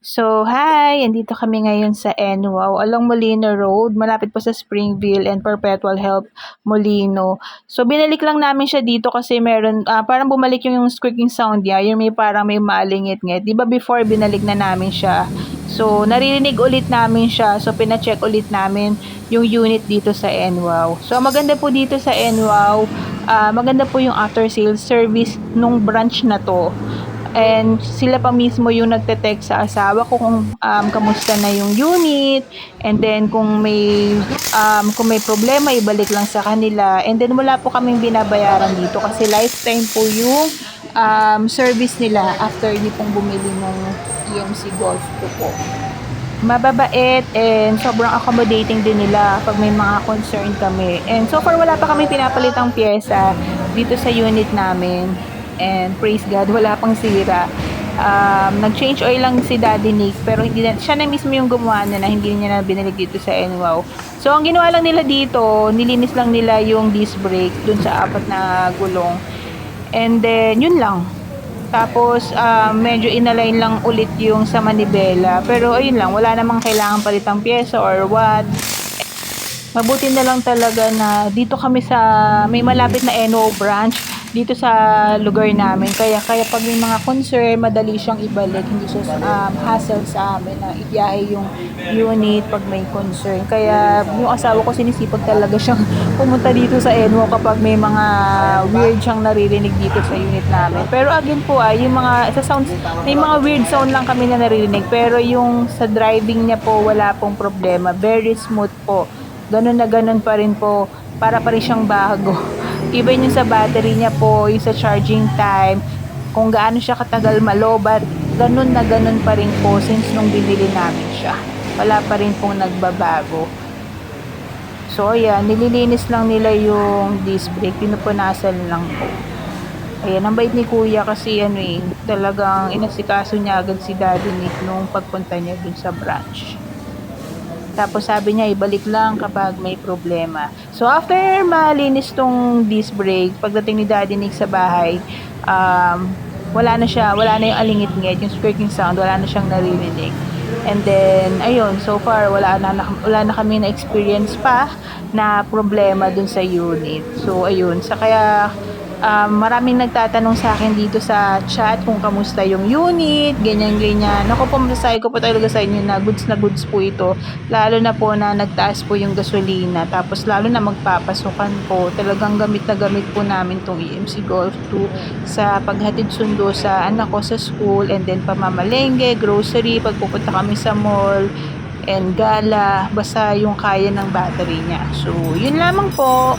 So, hi! Andito kami ngayon sa NWOW along Molino Road, malapit po sa Springville and Perpetual Health Molino. So, binalik lang namin siya dito kasi meron, parang bumalik yung squeaking sound niya, yung parang may maalingit-ngit. Di ba before binalik na namin siya? So, naririnig ulit namin siya. So, pina-check ulit namin yung unit dito sa NWOW. So, maganda po dito sa NWOW, maganda po yung after sales service nung branch na to. And sila pa mismo yung nagte-text sa asawa ko kung kamusta na yung unit, and then kung may problema ibalik lang sa kanila, and then wala po kaming binabayaran dito kasi lifetime po yung service nila after niyo pong bumili ng EMC Golf 2 po. Mababait and sobrang accommodating din nila pag may mga concern kami, and so far wala pa kami pinapalitang pyesa dito sa unit namin. And praise God, wala pang sira. Nag-change oil lang si Daddy Nick, pero hindi na, siya na mismo yung gumawa na hindi niya na binalik dito sa NWOW. So, ang ginawa lang nila dito, nilinis lang nila yung disc brake dun sa 4 na gulong. And then, yun lang. Tapos, medyo inalign lang ulit yung sa manibela. Pero, ayun lang, wala namang kailangan palitang pyesa or what. Mabuti na lang talaga na dito kami sa may malapit na NWOW branch dito sa lugar namin, kaya pag may mga concern madali siyang ibalik, hindi siya hassle sa amin na ibiyahe yung unit pag may concern. Kaya yung asawa ko sinisipag talaga siyang pumunta dito sa NWOW kapag may mga weird siyang naririnig dito sa unit namin. Pero again po yung mga sa sounds, may mga weird sound lang kami na naririnig, pero yung sa driving niya po wala pong problema, very smooth po, ganun na ganun pa rin po, para pa rin siyang bago. Even yung sa battery niya po, yung sa charging time, kung gaano siya katagal malobat, ganun na ganun pa rin po since nung binili namin siya. Wala pa rin pong nagbabago. So ayan, nililinis lang nila yung disc brake, pinupunasan lang po. Ayan, ang bait ni Kuya kasi talagang inasikaso niya agad si Daddy Nick nung pagpunta niya dun sa branch. Tapos sabi niya ibalik lang kapag may problema. So after malinis tong disc brake, pagdating ni Daddy Nick sa bahay, wala na yung alingit-ngit, yung squeaking sound, wala na siyang naririnig. And then ayun, so far wala na kami na experience pa na problema dun sa unit. So ayun, kaya maraming nagtatanong sa akin dito sa chat kung kamusta yung unit, ganyan-ganyan. Ako po, masasabi ko po talaga sa inyo na goods po ito. Lalo na po na nagtaas po yung gasolina. Tapos lalo na magpapasukan po. Talagang gamit na gamit po namin tong EMC Golf 2 sa paghatid sundo sa anak ko sa school, and then pamamalengke, grocery, pagpupunta kami sa mall, and gala, basta yung kaya ng battery niya. So, yun lamang po.